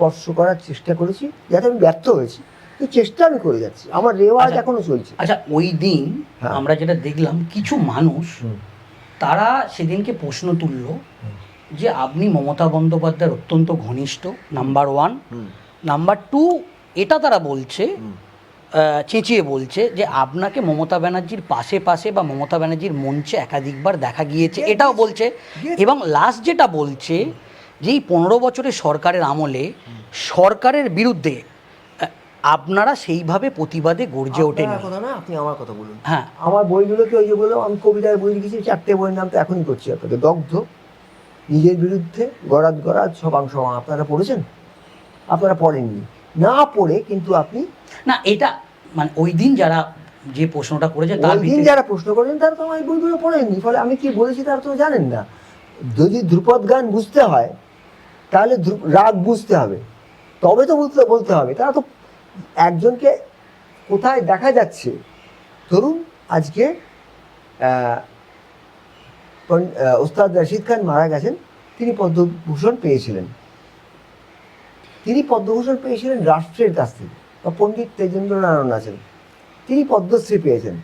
স্পর্শ করার চেষ্টা করেছি, যাতে আমি ব্যর্থ হয়েছি, এই চেষ্টা আমি করে যাচ্ছি, আমার রেওয়াজ এখনো চলছে। আচ্ছা, ওই দিন আমরা যেটা দেখলাম, কিছু মানুষ তারা সেদিনকে প্রশ্ন তুলল যে আপনি মমতা বন্দ্যোপাধ্যায়ের অত্যন্ত ঘনিষ্ঠ, নাম্বার ওয়ান। নাম্বার টু, এটা তারা বলছে, চেঁচিয়ে বলছে যে আপনাকে মমতা ব্যানার্জির পাশে পাশে বা মমতা ব্যানার্জির মঞ্চে একাধিকবার দেখা গিয়েছে, এটাও বলছে। এবং লাস্ট যেটা বলছে যে এই 15 বছরের সরকারের আমলে সরকারের বিরুদ্ধে আপনারা সেইভাবে প্রতিবাদে গর্জে ওঠেন। কথা না, আপনি আমার কথা বলুন। হ্যাঁ, আমার বইগুলোকে ওই যে বললাম, আমি কবিতার বই লিখেছি, 4টে বইয়ের নাম তো এখনই করছি আপনাকে। দগ্ধ, নিজের বিরুদ্ধে, গরাদ গরাদ, সবাং সবাং। আপনারা পড়েছেন? আপনারা পড়েননি, না পড়ে কিন্তু আপনি না, এটা মানে ওই দিন যারা যে প্রশ্নটা করেছে, ওই দিন যারা প্রশ্ন করেন তারা তো আমার বইগুলো পড়েননি, ফলে আমি কি বলেছি তারা তো জানেন না। যদি ধ্রুপদ গান বুঝতে হয় তাহলে রাগ বুঝতে হবে, তবে তো বলতে হবে। তারা তো একজনকে কোথায় দেখা যাচ্ছে, ধরুন আজকে ওস্তাদ রশিদ খান মারা গেছেন, তিনি পদ্মভূষণ পেয়েছিলেন। তিনি পদ্মভূষণ পেয়েছিলেন রাষ্ট্রের কাছ থেকে। বা পণ্ডিত তেজেন্দ্র নারায়ণ আছেন, তিনি পদ্মশ্রী পেয়েছেন,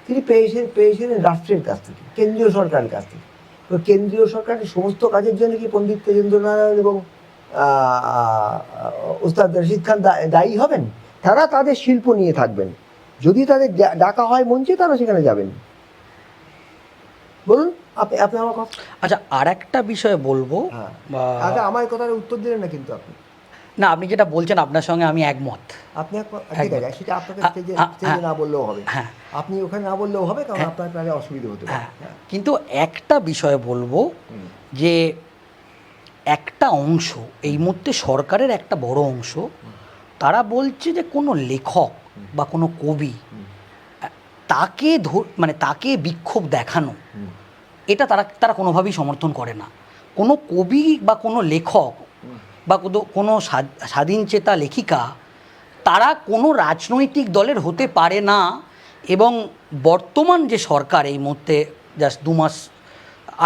তিনি পেয়েছিলেন রাষ্ট্রের কাছ থেকে, কেন্দ্রীয় সরকারের কাছ থেকে। তো কেন্দ্রীয় সরকারের সমস্ত কাজের জন্য কি পণ্ডিত তেজেন্দ্র নারায়ণ এবং ওস্তাদ রশিদ খান দায়ী হবেন? তারা তাদের শিল্প নিয়ে থাকবেন, যদি তাদের ডাকা হয় মঞ্চে তারা সেখানে যাবেন। বলুন আপনি আমার কথা। আচ্ছা, আর একটা বিষয় বলবো। আচ্ছা, আমার কথার উত্তর দিলেন না কিন্তু আপনি। না, আপনি যেটা বলছেন আপনার সঙ্গে আমি একমত। আপনি ঠিক আছে, সেটা আপনাকে স্টেজে না বললেও হবে, আপনি ওখানে না বললেও হবে, কারণ আপনার তাহলে অসুবিধা হতে পারে। কিন্তু একটা বিষয় বলবো, যে একটা অংশ এই মুহূর্তে সরকারের একটা বড় অংশ তারা বলছে যে কোনো লেখক বা কোনো কবি তাকে মানে তাকে বিক্ষোভ দেখানো, এটা তারা কোনোভাবেই সমর্থন করে না। কোনো কবি বা কোনো লেখক বা কোনো স্বাধীনচেতা লেখিকা তারা কোনো রাজনৈতিক দলের হতে পারে না। এবং বর্তমান যে সরকার এই মুহূর্তে জাস্ট 2 মাস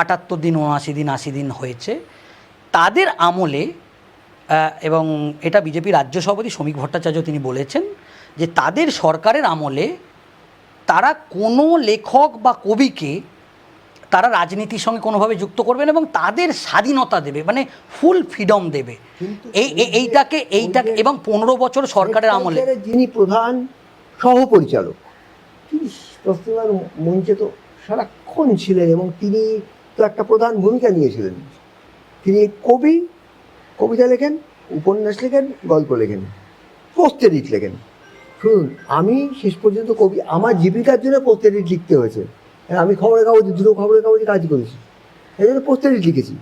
78 দিন 79 দিন 80 দিন হয়েছে, তাদের আমলে, এবং এটা বিজেপি রাজ্য সভাপতি শ্রমিক ভট্টাচার্য তিনি বলেছেন যে তাদের সরকারের আমলে তারা কোনো লেখক বা কবিকে তারা রাজনীতির সঙ্গে কোনোভাবে যুক্ত করবেন এবং তাদের স্বাধীনতা দেবে, মানে ফুল ফ্রিডম দেবে। এইটাকে এবং 15 বছর সরকারের আমলে যিনি প্রধান সহপরিচালক, তিনি পশ্চিমবঙ্গ মঞ্চে তো সারাক্ষণ ছিলেন, এবং তিনি তো একটা প্রধান ভূমিকা নিয়েছিলেন। তিনি কবি, কবিতা লেখেন, উপন্যাস লেখেন, গল্প লেখেন, পোস্টেরিট লেখেন। শুনুন, আমি শেষ পর্যন্ত কবি, আমার জীবিকার জন্য পোস্টেরিট লিখতে হয়েছে। আমি খবরের কাগজে, দুটো খবরের কাগজে কাজ করেছি, এই জন্য পোস্টেরিট লিখেছি।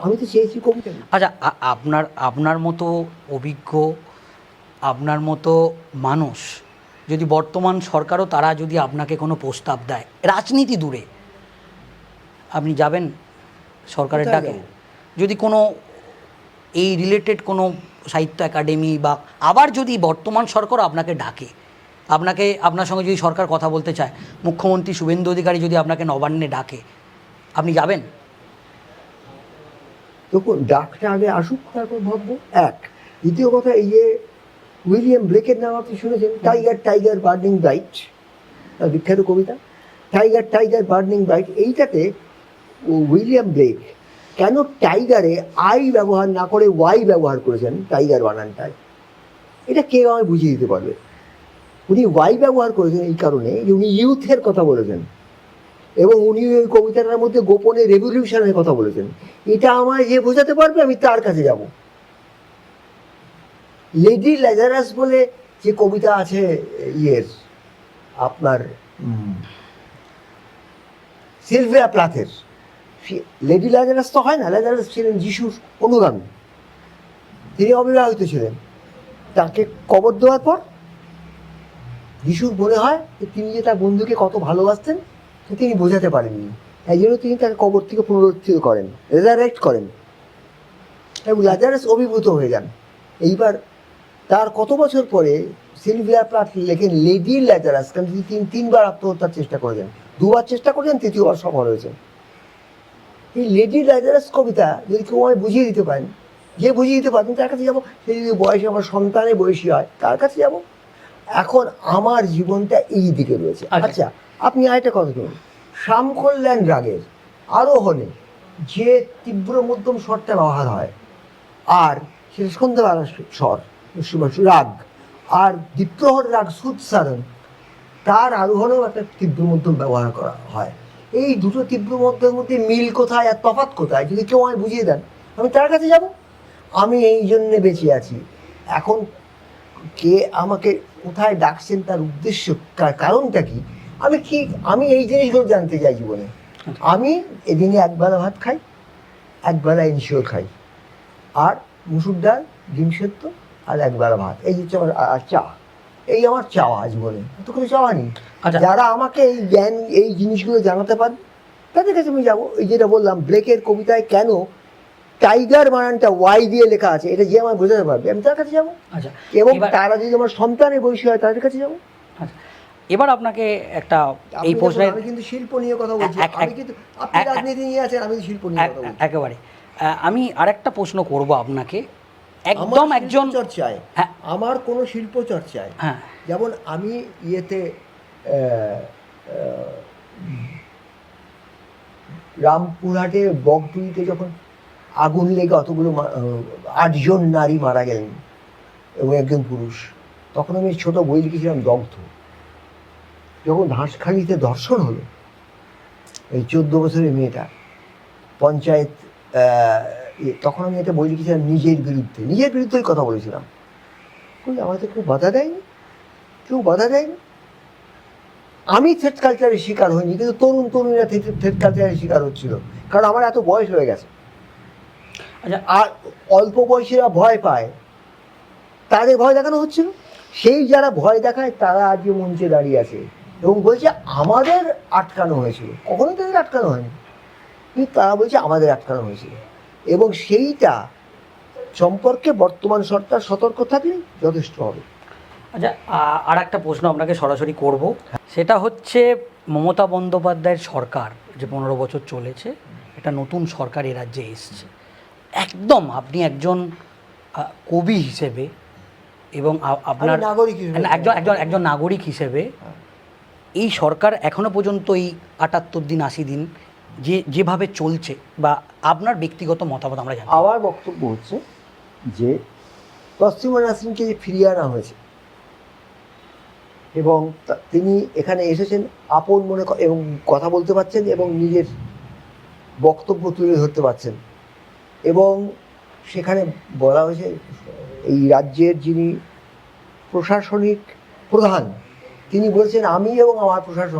আমি তো চেয়েছি কবিতা। আচ্ছা, আপনার মতো অভিজ্ঞ, আপনার মতো মানুষ যদি বর্তমান সরকারও তারা যদি আপনাকে কোনো প্রস্তাব দেয়, রাজনীতি দূরে, আপনি যাবেন সরকারের ডাকে? যদি কোনো এই রিলেটেড কোনো সাহিত্য একাডেমি বা আবার যদি বর্তমান সরকার আপনাকে ডাকে, আপনার সঙ্গে যদি সরকার কথা বলতে চায়, মুখ্যমন্ত্রী শুভেন্দু অধিকারী যদি আপনাকে নবান্নে ডাকে, আপনি যাবেন? তখন ডাকটা আগে আসুক, তারপর ভাববো। এক, দ্বিতীয় কথা, এই যে উইলিয়াম ব্লেকের নাম আপনি শুনেছেন? টাইগার টাইগার বার্নিং ব্রাইট, বিখ্যাত কবিতা, টাইগার টাইগার বার্নিং ব্রাইট। এইটাতে উইলিয়াম ব্লেক কেন টাইগারে আই ব্যবহার না করে ওয়াই ব্যবহার করেছেন, টাইগার বানানটায়, এটা কেউ আমায় বুঝিয়ে দিতে পারবে? উনি ওয়াই ব্যবহার করেছেন এই কারণে যে উনি ইউথের কথা বলেছেন, এবং উনি ওই কবিতাটার মধ্যে গোপনে রেভলিউশনের কথা বলেছেন। এটা আমায় যে বোঝাতে পারবে, আমি তার কাছে যাব। লেডি ল্যাজারাস বলে যে কবিতা আছে আপনার সিলভিয়া প্লাথের, লেডি ল্যাজারাস তো হয় না, ল্যাজারাস ছিলেন যিশুর অনুগামী, তিনি অবিবাহিত ছিলেন। তাকে কবর দেওয়ার পর যিশুর মনে হয় যে তিনি যে তার বন্ধুকে কত ভালোবাসতেন তিনি বোঝাতে পারেননি, এই জন্য তিনি তাকে কবর থেকে পুনরুত্থিত করেন, রেজারেক্ট করেন, এবং ল্যাজারাস অভিভূত হয়ে যান। এইবার তার কত বছর পরে সিলভিয়া প্লাথ লেখেন লেডি ল্যাজারাস, কারণ তিনি 3বার আত্মহত্যার চেষ্টা করেছেন, 2বার চেষ্টা করেছেন, 3য়বার সফল হয়েছেন। এই লেডি ল্যাজারাস কবিতা যদি কেউ আমায় বুঝিয়ে দিতে পারেন, যে বুঝিয়ে দিতে পারবেন তার কাছে যাবো। সে যদি বয়সে আমার সন্তানের বয়সী হয় তার কাছে যাব। এখন আমার জীবনটা এই দিকে রয়েছে। আচ্ছা। আচ্ছা, আপনি আরেকটা কথা বলুন, শ্যামকল্যাণ রাগের আরোহণে যে তীব্র মধ্যম স্বরটা ব্যবহার হয়, আর সেটা সন্ধ্যাবেলা স্বর রাগ, আর দ্বিপ্রহর রাগ সুৎসারণ, তার আরোহণেও একটা তীব্র মধ্যম ব্যবহার করা হয়। এই দুটো তীব্র মধ্যমের মধ্যে মিল কোথায় আর তফাৎ কোথায় যদি কেউ আমায় বুঝিয়ে দেন, আমি তার কাছে যাব। আমি এই জন্যে বেঁচে আছি। এখন কে আমাকে কোথায় ডাকছেন, তার উদ্দেশ্য, কারণটা কি, আমি এই জিনিসগুলো জানতে চাই জীবনে। আমি এদিনে একবেলা ভাত খাই, একবেলা ইনশিওর খাই, আর মুসুর ডাল, ডিম সেদ্ধ, আর একবেলা ভাত, এই হচ্ছে আমার, আর চা। এই আমার চাওয়া জীবনে, তো কোনো চাওয়া নেই। আচ্ছা। যারা আমাকে এই জ্ঞান, এই জিনিসগুলো জানাতে পারে তাদের কাছে আমি যাবো। এই যেটা বললাম, ব্লেকের কবিতায় কেন টাইগার বানানটা ওয়াই দিয়ে লেখা আছে, এটা যে আমার বোঝাতে পারবে, আমি তার কাছে যাবো। আচ্ছা, এবং এবার- তারা যদি আমার সন্তানের বয়সী হয় তাদের কাছে যাবো। আচ্ছা, এবার আপনাকে একটা আপনি এই দেখুন, প্রশ্নের আমি কিন্তু শিল্প নিয়ে কথা বলছি, এক- আমি কিন্তু, আপনি রাজনীতি নিয়ে আছেন, আমি শিল্প নিয়ে কথা বলছি। একেবারে আমি আরেকটা প্রশ্ন করব আপনাকে, একদম আমার একজন শিল্প চর্চায়, হ্যাঁ। আমার কোনো শিল্প চর্চায়, হ্যাঁ। যেমন আমি ইয়েতে রামপুরহাটে বগটুইতে যখন আগুন লেগে অতগুলো 8জন নারী মারা গেলেন এবং একজন পুরুষ, তখন আমি ছোট বই লিখেছিলাম দগ্ধ। যখন হাঁসখালিতে ধর্ষণ হলো, এই 14 বছরের মেয়েটা, পঞ্চায়েত, তখন আমি একটা বই লিখেছিলাম নিজের বিরুদ্ধেই কথা বলেছিলাম। আমাদের কেউ বাধা দেয়নি, কেউ বাধা দেয়নি। আমি থ্রেড কালচারের শিকার হইনি, কিন্তু তরুণীরা থ্রেড কালচারের শিকার হচ্ছিল, কারণ আমার এত বয়স হয়ে গেছে। আচ্ছা, আর অল্প বয়সীরা ভয় পায়, তাদের ভয় দেখানো হচ্ছিল। সেই যারা ভয় দেখায় তারা আজকে মঞ্চে দাঁড়িয়ে আছে এবং বলছে আমাদের আটকানো হয়েছিল। কখনোই তাদের আটকানো হয়নি, কিন্তু তারা বলছে আমাদের আটকানো হয়েছিল। এবং সেইটা সম্পর্কে বর্তমান সরকার সতর্ক থাকলে যথেষ্ট হবে। আচ্ছা, আর একটা প্রশ্ন আপনাকে সরাসরি করব, সেটা হচ্ছে মমতা বন্দ্যোপাধ্যায়ের সরকার যে 15 বছর চলেছে, এটা নতুন সরকার এ রাজ্যে এসছে, একদম আপনি একজন কবি হিসেবে এবং আপনার আমি নাগরিক হিসেবে, একজন নাগরিক হিসেবে, এই সরকার এখনো পর্যন্ত এই 78 দিন 80 দিন যেভাবে চলছে, বা আপনার ব্যক্তিগত মতামত আমরা জানি। আমার বক্তব্য হচ্ছে যে তসলিমা নাসরিনকে যে ফিরিয়ে আনা হয়েছে এবং তিনি এখানে এসেছেন আপন মনে এবং কথা বলতে পারছেন এবং নিজের বক্তব্য তুলে ধরতে পারছেন, এবং সেখানে বলা হয়েছে এই রাজ্যের যিনি প্রশাসনিক প্রধান, তিনি বলছেন আমি এবং আমার প্রশাসন